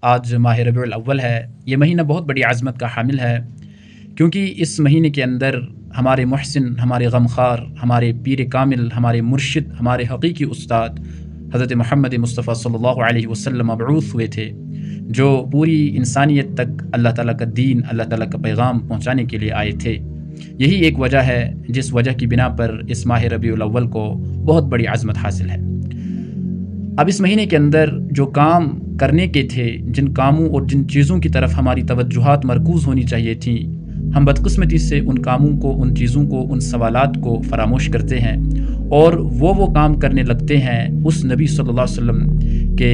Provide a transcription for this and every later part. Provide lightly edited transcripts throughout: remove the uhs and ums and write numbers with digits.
آج ماہ ربیع الاول ہے۔ یہ مہینہ بہت بڑی عظمت کا حامل ہے، کیونکہ اس مہینے کے اندر ہمارے محسن، ہمارے غمخوار، ہمارے پیر کامل، ہمارے مرشد، ہمارے حقیقی استاد حضرت محمد مصطفیٰ صلی اللہ علیہ وسلم مبعوث ہوئے تھے، جو پوری انسانیت تک اللہ تعالیٰ کا دین، اللہ تعالیٰ کا پیغام پہنچانے کے لیے آئے تھے۔ یہی ایک وجہ ہے جس وجہ کی بنا پر اس ماہ ربیع الاول کو بہت بڑی عظمت حاصل ہے۔ اب اس مہینے کے اندر جو کام کرنے کے تھے، جن کاموں اور جن چیزوں کی طرف ہماری توجہات مرکوز ہونی چاہیے تھیں، ہم بدقسمتی سے ان کاموں کو، ان چیزوں کو، ان سوالات کو فراموش کرتے ہیں اور وہ کام کرنے لگتے ہیں اس نبی صلی اللہ علیہ وسلم کے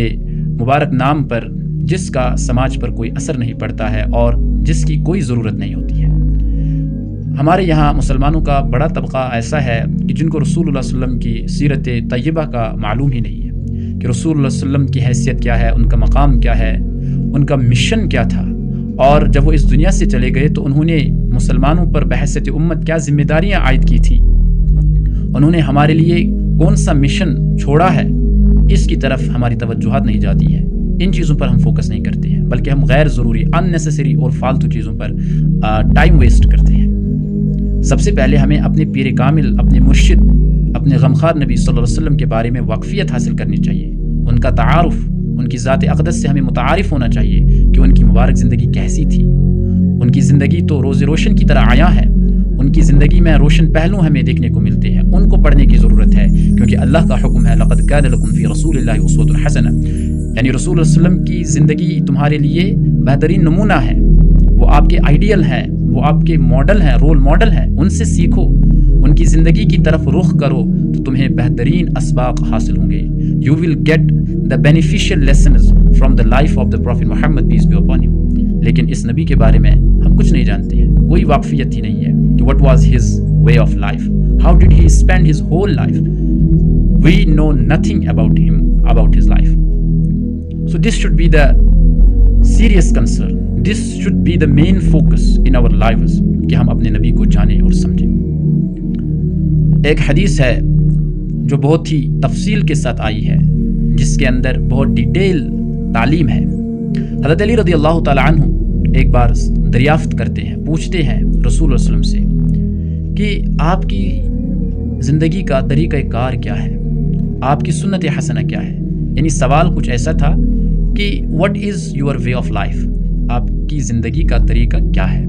مبارک نام پر جس کا سماج پر کوئی اثر نہیں پڑتا ہے اور جس کی کوئی ضرورت نہیں ہوتی ہے۔ ہمارے یہاں مسلمانوں کا بڑا طبقہ ایسا ہے کہ جن کو رسول اللہ صلی اللہ علیہ وسلم کی سیرت طیبہ کا معلوم ہی نہیں ہے کہ رسول اللہ صلی اللہ علیہ وسلم کی حیثیت کیا ہے، ان کا مقام کیا ہے، ان کا مشن کیا تھا، اور جب وہ اس دنیا سے چلے گئے تو انہوں نے مسلمانوں پر بحیثیت امت کیا ذمہ داریاں عائد کی تھیں، انہوں نے ہمارے لیے کون سا مشن چھوڑا ہے، اس کی طرف ہماری توجہات نہیں جاتی ہیں۔ ان چیزوں پر ہم فوکس نہیں کرتے ہیں، بلکہ ہم غیر ضروری، ان نیسیسری اور فالتو چیزوں پر ٹائم ویسٹ کرتے ہیں۔ سب سے پہلے ہمیں اپنے پیر کامل، اپنے مرشد، اپنے غمخوار نبی صلی اللہ علیہ وسلم کے بارے میں واقفیت حاصل کرنی چاہیے، ان کا تعارف، ان کی ذات اقدس سے ہمیں متعارف ہونا چاہیے کہ ان کی مبارک زندگی کیسی تھی۔ ان کی زندگی تو روز روشن کی طرح عیاں ہے، ان کی زندگی میں روشن پہلو ہمیں دیکھنے کو ملتے ہیں، ان کو پڑھنے کی ضرورت ہے، کیونکہ اللہ کا حکم ہے لقد کان لکم فی رسول اللہ اسوۃ حسنہ، یعنی رسول اللہ صلی اللہ علیہ وسلم کی زندگی تمہارے لیے بہترین نمونہ ہے، وہ آپ کے آئیڈیل ہیں، وہ آپ کے ماڈل ہیں، رول ماڈل ہیں، ان سے سیکھو، ان کی زندگی کی طرف رخ کرو تو تمہیں بہترین اسباق حاصل ہوں گے۔ You will get the beneficial lessons from the life of the Prophet Muhammad peace be upon him۔ لیکن اس نبی کے بارے میں ہم کچھ نہیں جانتے ہیں، کوئی واقفیت ہی نہیں ہے کہ what was his way of life, how did he spend his whole life, we know nothing about him, about his life. So this should be the serious concern, this should be the main focus in our lives کہ ہم اپنے نبی کو جانیں اور سمجھیں۔ ایک حدیث ہے جو بہت ہی تفصیل کے ساتھ آئی ہے، جس کے اندر بہت ڈیٹیل تعلیم ہے۔ حضرت علی رضی اللہ تعالی عنہ ایک بار دریافت کرتے ہیں، پوچھتے ہیں رسول اللہ صلی اللہ علیہ وسلم سے کہ آپ کی زندگی کا طریقہ کار کیا ہے، آپ کی سنت حسنہ کیا ہے، یعنی سوال کچھ ایسا تھا کہ what is your way of life، آپ کی زندگی کا طریقہ کیا ہے۔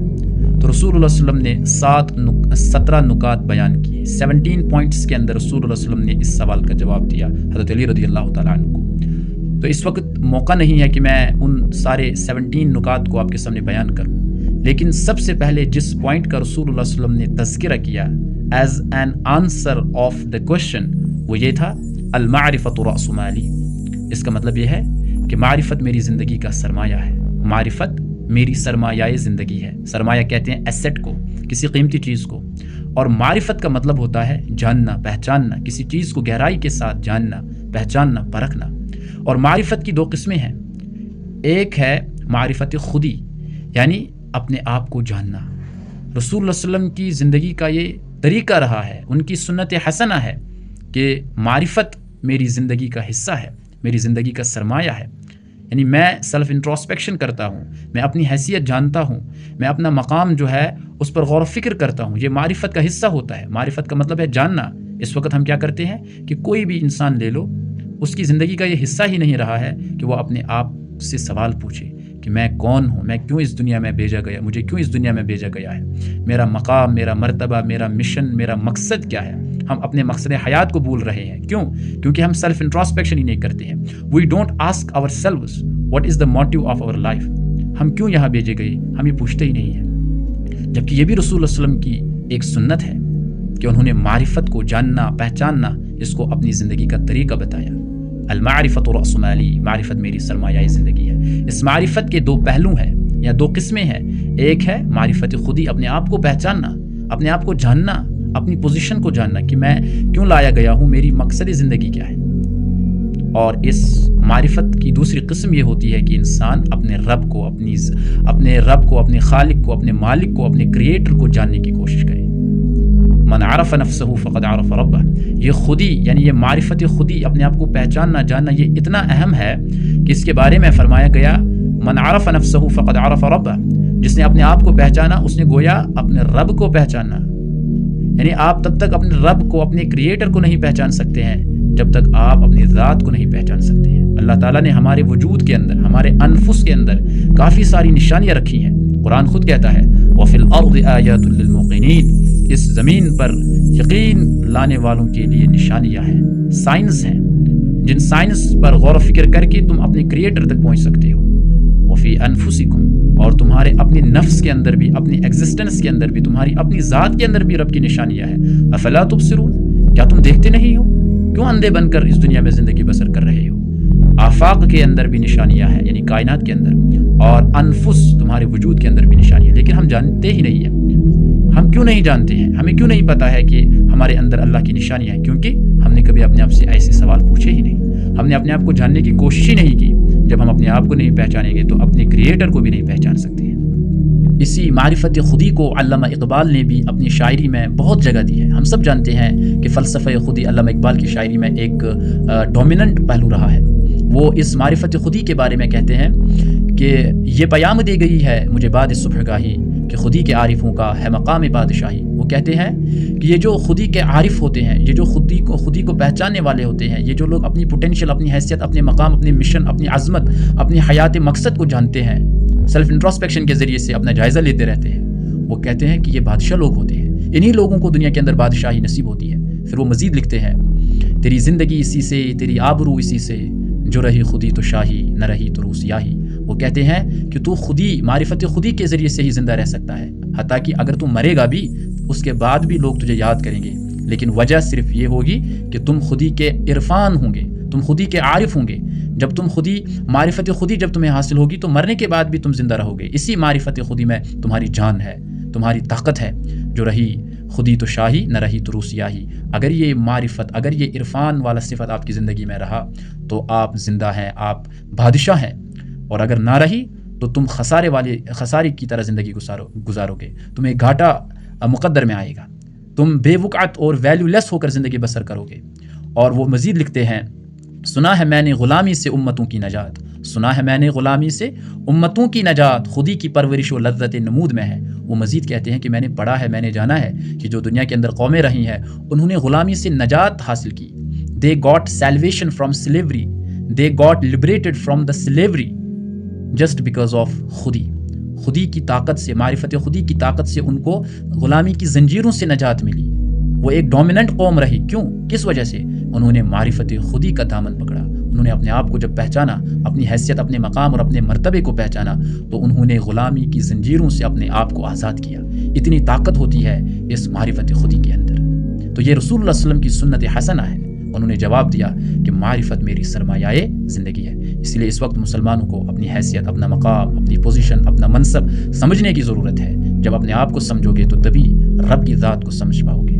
تو رسول اللہ صلی اللہ علیہ وسلم نے 17 نکات بیان کیے، 17 پوائنٹس کے اندر رسول اللہ صلی اللہ علیہ وسلم نے اس سوال کا جواب دیا حضرت علی رضی اللہ تعالیٰ عنہ کو۔ تو اس وقت موقع نہیں ہے کہ میں ان سارے 17 نکات کو آپ کے سامنے بیان کروں، لیکن سب سے پہلے جس پوائنٹ کا رسول اللہ صلی اللہ علیہ وسلم نے تذکرہ کیا as an answer of the question, وہ یہ تھا المعرفۃ رأس مالی۔ اس کا مطلب یہ ہے کہ معرفت میری زندگی کا سرمایہ ہے، معرفت میری سرمایہ زندگی ہے۔ سرمایہ کہتے ہیں ایسٹ کو، کسی قیمتی چیز کو، اور معرفت کا مطلب ہوتا ہے جاننا، پہچاننا، کسی چیز کو گہرائی کے ساتھ جاننا، پہچاننا، پرکھنا۔ اور معرفت کی 2 قسمیں ہیں، ایک ہے معرفت خودی، یعنی اپنے آپ کو جاننا۔ رسول اللہ صلی اللہ علیہ وسلم کی زندگی کا یہ طریقہ رہا ہے، ان کی سنت حسنہ ہے کہ معرفت میری زندگی کا حصہ ہے، میری زندگی کا سرمایہ ہے، یعنی میں سیلف انٹروسپیکشن کرتا ہوں، میں اپنی حیثیت جانتا ہوں، میں اپنا مقام جو ہے اس پر غور و فکر کرتا ہوں، یہ معرفت کا حصہ ہوتا ہے۔ معرفت کا مطلب ہے جاننا۔ اس وقت ہم کیا کرتے ہیں کہ کوئی بھی انسان لے لو، اس کی زندگی کا یہ حصہ ہی نہیں رہا ہے کہ وہ اپنے آپ سے سوال پوچھے کہ میں کون ہوں، میں کیوں اس دنیا میں بھیجا گیا، مجھے کیوں اس دنیا میں بھیجا گیا ہے، میرا مقام، میرا مرتبہ، میرا مشن، میرا مقصد کیا ہے۔ ہم اپنے مقصد حیات کو بھول رہے ہیں، کیوں؟ کیونکہ ہم سیلف انٹروسپیکشن ہی نہیں کرتے ہیں۔ We don't ask ourselves what is the motive of our life, ہم کیوں یہاں بھیجے گئے، ہم یہ پوچھتے ہی نہیں ہیں۔ جبکہ یہ بھی رسول اللہ صلی اللہ علیہ وسلم کی ایک سنت ہے کہ انہوں نے معرفت کو جاننا، پہچاننا، اس کو اپنی زندگی کا طریقہ بتایا۔ المعرفۃ رأس مالی، معرفت میری سرمایہ زندگی ہے۔ اس معرفت کے 2 پہلو ہیں یا 2 قسمیں ہیں، ایک ہے معرفت خودی، اپنے آپ کو پہچاننا، اپنے آپ کو جاننا، اپنی پوزیشن کو جاننا کہ میں کیوں لایا گیا ہوں، میری مقصد زندگی کیا ہے۔ اور اس معرفت کی دوسری قسم یہ ہوتی ہے کہ انسان اپنے رب کو، اپنے خالق کو، اپنے مالک کو، اپنے کریٹر کو جاننے کی کوشش کرے۔ من عرف نفسه فقد عرف ربہ، یہ خودی یعنی یہ معرفت خودی، اپنے آپ کو پہچاننا، جاننا، یہ اتنا اہم ہے کہ اس کے بارے میں فرمایا گیا من عرف نفسہ فقد عرف ربہ، جس نے اپنے آپ کو پہچانا اس نے گویا اپنے رب کو پہچانا۔ یعنی آپ تب تک اپنے رب کو، اپنے کریٹر کو نہیں پہچان سکتے ہیں جب تک آپ اپنی ذات کو نہیں پہچان سکتے ہیں۔ اللہ تعالیٰ نے ہمارے وجود کے اندر، ہمارے انفس کے اندر کافی ساری نشانیاں رکھی ہیں۔ قرآن خود کہتا ہے وَفِي الْأَرْضِ آیَاتٌ لِّلْمُوقِنِينَ، اس زمین پر یقین لانے والوں کے لیے نشانیاں ہیں، سائنس ہیں، جن سائنس پر غور و فکر کر کے تم اپنے کریٹر تک پہنچ سکتے ہو۔ وَفِي أَنفُسِكُمْ، اور تمہارے اپنے نفس کے اندر بھی، اپنی ایگزسٹنس کے اندر بھی، تمہاری اپنی ذات کے اندر بھی رب کی نشانیاں ہیں۔ أَفَلَا تُبْصِرُونَ، کیا تم دیکھتے نہیں ہو؟ کیوں اندھے بن کر اس دنیا میں زندگی بسر کر رہے ہو؟ آفاق کے اندر بھی نشانیاں ہیں، یعنی کائنات کے اندر، اور انفس تمہارے وجود کے اندر بھی نشانیاں، لیکن ہم جانتے ہی نہیں ہیں۔ ہم کیوں نہیں جانتے ہیں؟ ہمیں کیوں نہیں پتا ہے کہ ہمارے اندر اللہ کی نشانیاں ہیں؟ کیونکہ ہم نے کبھی اپنے آپ سے ایسے سوال پوچھے ہی نہیں، ہم نے اپنے آپ کو جاننے کی کوشش ہی نہیں کی۔ جب ہم اپنے آپ کو نہیں پہچانیں گے تو اپنے کریٹر کو بھی نہیں پہچان سکتے ہیں۔ اسی معرفت خودی کو علامہ اقبال نے بھی اپنی شاعری میں بہت جگہ دی ہے۔ ہم سب جانتے ہیں کہ فلسفہ خودی علامہ اقبال کی شاعری میں ایک ڈومیننٹ پہلو رہا ہے۔ وہ اس معرفت خودی کے بارے میں کہتے ہیں کہ یہ پیام دی گئی ہے مجھے بعد صبح گاہی، کہ خودی کے عارفوں کا ہے مقام بادشاہی۔ وہ کہتے ہیں کہ یہ جو خودی کے عارف ہوتے ہیں، یہ جو خودی کو پہچاننے والے ہوتے ہیں، یہ جو لوگ اپنی پوٹینشیل، اپنی حیثیت، اپنے مقام، اپنے مشن، اپنی عظمت، اپنی حیات مقصد کو جانتے ہیں، سیلف انٹروسپیکشن کے ذریعے سے اپنا جائزہ لیتے رہتے ہیں، وہ کہتے ہیں کہ یہ بادشاہ لوگ ہوتے ہیں۔ انہی لوگوں کو دنیا کے اندر بادشاہی نصیب ہوتی ہے۔ پھر وہ مزید لکھتے ہیں تیری زندگی اسی سے، تیری آبرو اسی سے، جو رہی خودی تو شاہی، نہ رہی تو روسیاہی۔ وہ کہتے ہیں کہ تو خودی، معرفت خودی کے ذریعے سے ہی زندہ رہ سکتا ہے، حتیٰ کہ اگر تم مرے گا بھی اس کے بعد بھی لوگ تجھے یاد کریں گے، لیکن وجہ صرف یہ ہوگی کہ تم خودی کے عرفان ہوں گے، تم خودی کے عارف ہوں گے۔ جب تم خودی، معرفت خودی جب تمہیں حاصل ہوگی تو مرنے کے بعد بھی تم زندہ رہو گے۔ اسی معرفت خودی میں تمہاری جان ہے، تمہاری طاقت ہے، جو رہی خودی تو شاہی، نہ رہی تو روسیاہی۔ اگر یہ معرفت، اگر یہ عرفان والا صفت آپ کی زندگی میں رہا تو آپ زندہ ہیں، آپ بادشاہ ہیں، اور اگر نہ رہی تو تم خسارے کی طرح زندگی گزارو گے، تمہیں گھاٹا مقدر میں آئے گا، تم بے وقعت اور ویلیو لیس ہو کر زندگی بسر کرو گے۔ اور وہ مزید لکھتے ہیں سنا ہے میں نے غلامی سے امتوں کی نجات، سنا ہے میں نے غلامی سے امتوں کی نجات، خودی کی پرورش و لذت نمود میں ہے۔ وہ مزید کہتے ہیں کہ میں نے پڑھا ہے، میں نے جانا ہے کہ جو دنیا کے اندر قومیں رہی ہیں انہوں نے غلامی سے نجات حاصل کی۔ They got salvation from slavery, they got liberated from the slavery just because of خودی کی طاقت سے، معرفت خودی کی طاقت سے ان کو غلامی کی زنجیروں سے نجات ملی۔ وہ ایک ڈومیننٹ قوم رہی، کیوں؟ کس وجہ سے؟ انہوں نے معرفت خودی کا دامن پکڑا، انہوں نے اپنے آپ کو جب پہچانا، اپنی حیثیت، اپنے مقام اور اپنے مرتبے کو پہچانا، تو انہوں نے غلامی کی زنجیروں سے اپنے آپ کو آزاد کیا۔ اتنی طاقت ہوتی ہے اس معرفت خودی کے اندر۔ تو یہ رسول اللہ صلی اللہ علیہ وسلم کی سنت حسنہ ہے۔ انہوں نے جواب دیا کہ معرفت میری سرمایہ زندگی ہے۔ اس لیے اس وقت مسلمانوں کو اپنی حیثیت، اپنا مقام، اپنی پوزیشن، اپنا منصب سمجھنے کی ضرورت ہے۔ جب اپنے آپ کو سمجھو گے تو تبھی رب کی ذات کو سمجھ پاؤ گے۔